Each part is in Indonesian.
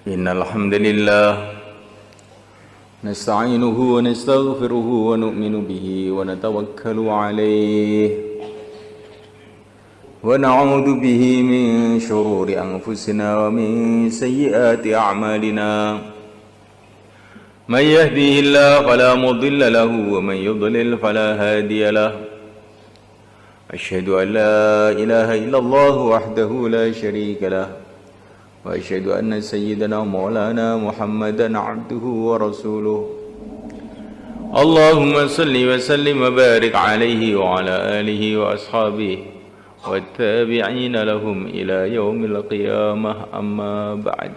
إن الحمد لله نستعينه ونستغفره ونؤمن به ونتوكل عليه ونعوذ به من شرور أنفسنا ومن سيئات أعمالنا من يهديه الله فلا مضل له ومن يضلل فلا هادي له أشهد أن لا إله إلا الله وحده لا شريك له وأشهد أن سيدنا مولانا محمدا عبده ورسوله اللهم صل وسلم وبارك عليه وعلى آله وأصحابه والتابعين لهم إلى يوم القيامة أما بعد.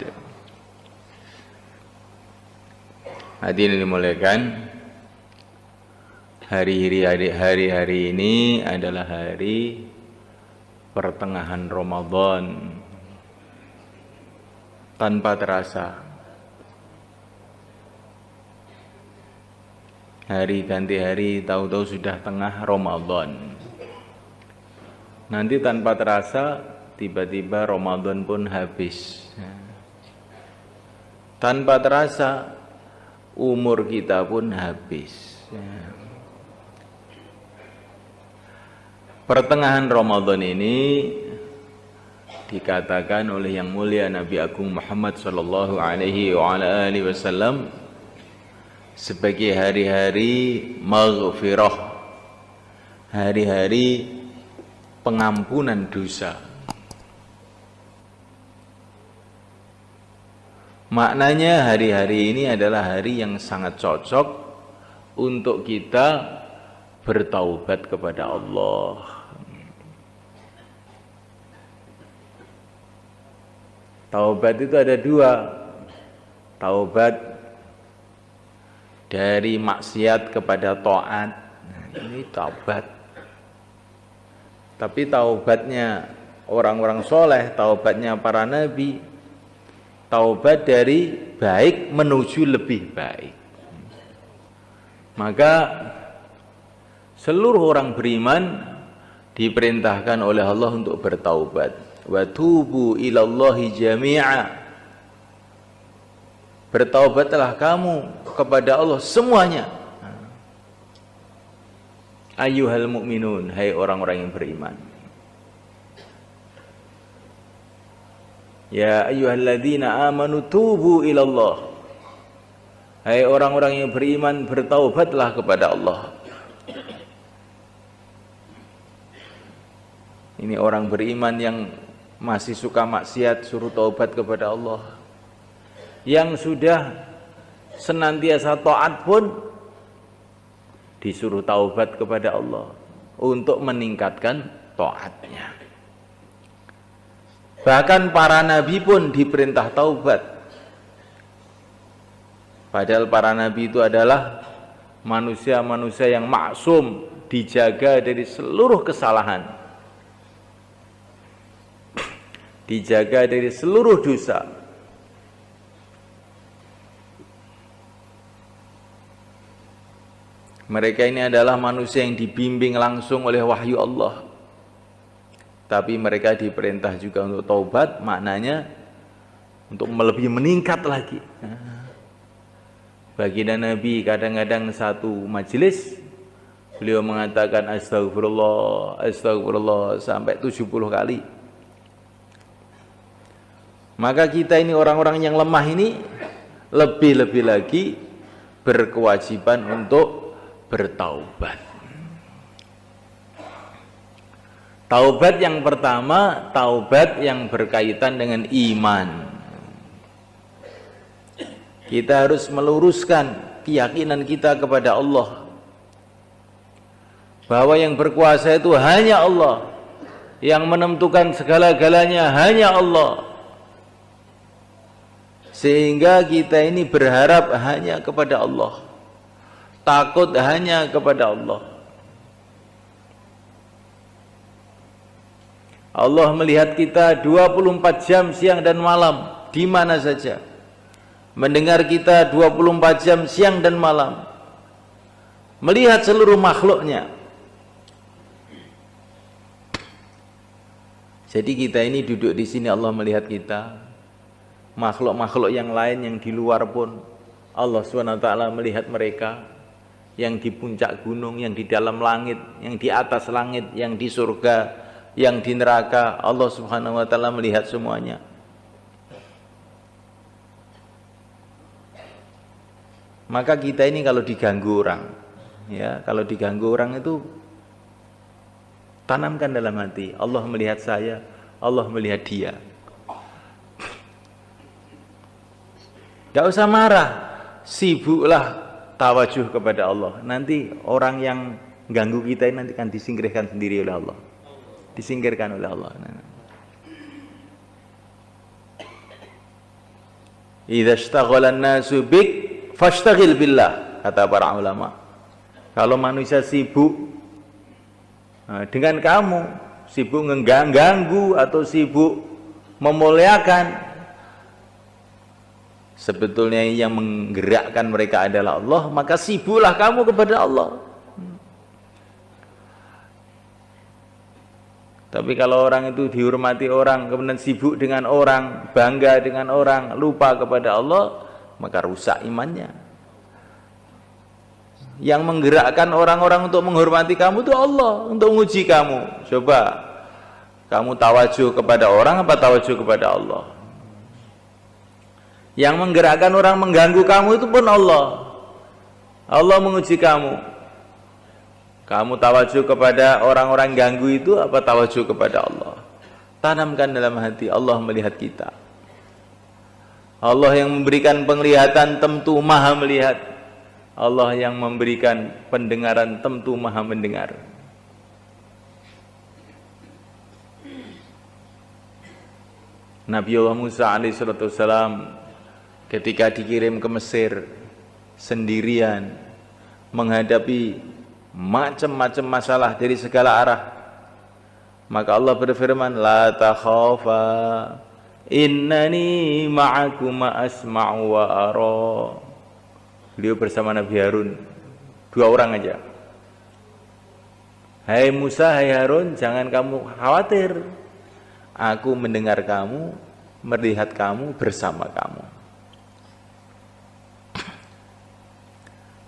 Hadirin dimuliakan, hari-hari ini adalah hari pertengahan Ramadan. Tanpa terasa hari ganti hari, tahu-tahu sudah tengah Ramadan. Nanti tanpa terasa tiba-tiba Ramadan pun habis. Tanpa terasa umur kita pun habis. Pertengahan Ramadan ini dikatakan oleh yang mulia Nabi Agung Muhammad sallallahu alaihi wasallam sebagai hari-hari maghfirah, hari-hari pengampunan dosa. Maknanya hari-hari ini adalah hari yang sangat cocok untuk kita bertaubat kepada Allah. Taubat itu ada dua. Taubat dari maksiat kepada taat. Nah, ini taubat. Tapi taubatnya orang-orang soleh, taubatnya para nabi, taubat dari baik menuju lebih baik. Maka seluruh orang beriman diperintahkan oleh Allah untuk bertaubat. Wa tubu ilallahi jami'a. Bertaubatlah kamu kepada Allah semuanya. Ayyuhal mu'minun, hai orang-orang yang beriman. Ya ayyuhalladzina amanu tubu ilallah. Hai orang-orang yang beriman, bertaubatlah kepada Allah. Ini orang beriman yang masih suka maksiat, suruh taubat kepada Allah. Yang sudah senantiasa taat pun disuruh taubat kepada Allah untuk meningkatkan taatnya. Bahkan para nabi pun diperintah taubat. Padahal para nabi itu adalah manusia-manusia yang maksum, dijaga dari seluruh kesalahan, dijaga dari seluruh dosa. Mereka ini adalah manusia yang dibimbing langsung oleh wahyu Allah. Tapi mereka diperintah juga untuk taubat, maknanya untuk lebih meningkat lagi. Baginda Nabi kadang-kadang satu majelis beliau mengatakan astagfirullah, astagfirullah sampai 70 kali. Maka kita ini orang-orang yang lemah ini lebih-lebih lagi berkewajiban untuk bertaubat. Taubat yang pertama, taubat yang berkaitan dengan iman. Kita harus meluruskan keyakinan kita kepada Allah, bahwa yang berkuasa itu hanya Allah, yang menentukan segala-galanya hanya Allah. Sehingga kita ini berharap hanya kepada Allah, takut hanya kepada Allah. Allah melihat kita 24 jam siang dan malam, di mana saja. Mendengar kita 24 jam siang dan malam. Melihat seluruh makhluknya. Jadi kita ini duduk di sini, Allah melihat kita. makhluk-makhluk yang lain yang di luar pun Allah SWT melihat mereka, yang di puncak gunung, yang di dalam langit, yang di atas langit, yang di surga, yang di neraka, Allah Subhanahu wa taala melihat semuanya. Maka kita ini kalau diganggu orang, ya, kalau diganggu orang itu tanamkan dalam hati, Allah melihat saya, Allah melihat dia. Gak usah marah, sibuklah tawajuh kepada Allah. Nanti orang yang ganggu kita ini nanti akan disingkirkan sendiri oleh Allah. Disingkirkan oleh Allah. Idza ishtaghala an-nasu bik fashtagil billah, kata para ulama. Kalau manusia sibuk dengan kamu, sibuk mengganggu atau sibuk memuliakan, sebetulnya yang menggerakkan mereka adalah Allah, maka sibuklah kamu kepada Allah. Tapi kalau orang itu dihormati orang, kemudian sibuk dengan orang, bangga dengan orang, lupa kepada Allah, maka rusak imannya. Yang menggerakkan orang-orang untuk menghormati kamu itu Allah, untuk menguji kamu. Coba kamu tawajuh kepada orang apa tawajuh kepada Allah? Yang menggerakkan orang mengganggu kamu itu pun Allah. Allah menguji kamu. Kamu tawajuh kepada orang-orang ganggu itu apa tawajuh kepada Allah? Tanamkan dalam hati, Allah melihat kita. Allah yang memberikan penglihatan tentu maha melihat. Allah yang memberikan pendengaran tentu maha mendengar. Nabiullah Musa alaihissalam ketika dikirim ke Mesir sendirian menghadapi macam-macam masalah dari segala arah, maka Allah berfirman, la takhafa innani ma'akuma asma'u wa ara. Beliau bersama Nabi Harun, 2 orang aja. Hai Musa, hai Harun, jangan kamu khawatir, aku mendengar kamu, melihat kamu, bersama kamu.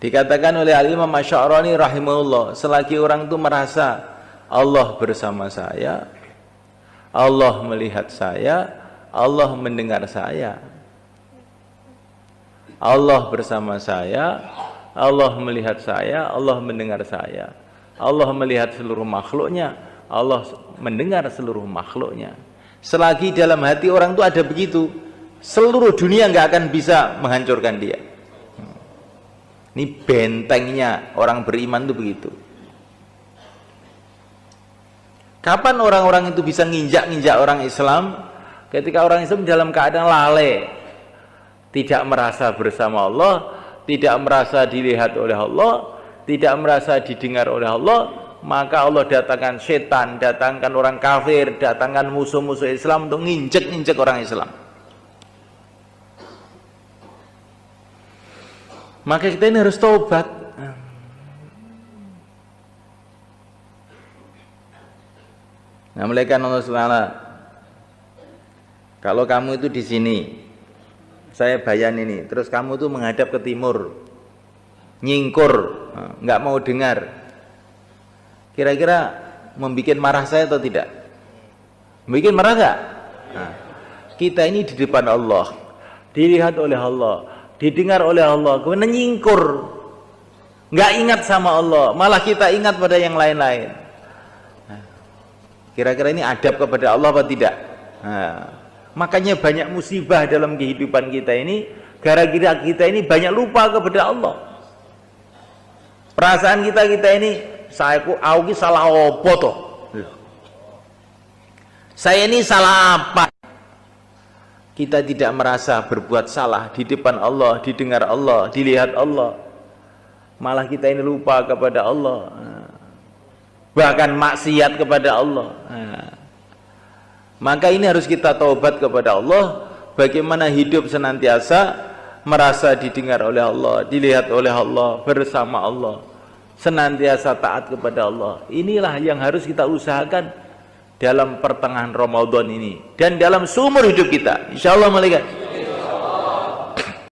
Dikatakan oleh Al-Imam Asy'arani rahimahullah, selagi orang itu merasa Allah bersama saya, Allah melihat saya, Allah mendengar saya, Allah bersama saya, Allah melihat saya, Allah mendengar saya, Allah melihat seluruh makhluknya, Allah mendengar seluruh makhluknya. Selagi dalam hati orang itu ada begitu, seluruh dunia nggak akan bisa menghancurkan dia. Ini bentengnya orang beriman itu begitu. Kapan orang-orang itu bisa nginjak-nginjak orang Islam? Ketika orang Islam dalam keadaan lalai, tidak merasa bersama Allah, tidak merasa dilihat oleh Allah, tidak merasa didengar oleh Allah, maka Allah datangkan setan, datangkan orang kafir, datangkan musuh-musuh Islam untuk nginjek-nginjek orang Islam. Maka kita ini harus taubat. Nah, malaikat Allah SWT, kalau kamu itu di sini, saya bayan ini, terus kamu tuh menghadap ke timur, nyingkur, nggak mau dengar, kira-kira membuat marah saya atau tidak? Membuat marah nggak? Nah, kita ini di depan Allah, dilihat oleh Allah, didengar oleh Allah, kemudian nyingkur, nggak ingat sama Allah, malah kita ingat pada yang lain-lain. Kira-kira ini adab kepada Allah apa tidak? Nah, makanya banyak musibah dalam kehidupan kita ini, gara-gara kita ini banyak lupa kepada Allah. Perasaan kita ini, aku salah apa toh? Saya ini salah apa? Kita tidak merasa berbuat salah di depan Allah, didengar Allah, dilihat Allah. Malah kita ini lupa kepada Allah, bahkan maksiat kepada Allah. Maka ini harus kita taubat kepada Allah. Bagaimana hidup senantiasa merasa didengar oleh Allah, dilihat oleh Allah, bersama Allah, senantiasa taat kepada Allah. Inilah yang harus kita usahakan dalam pertengahan Ramadan ini dan dalam seumur hidup kita, insyaallah malaikat.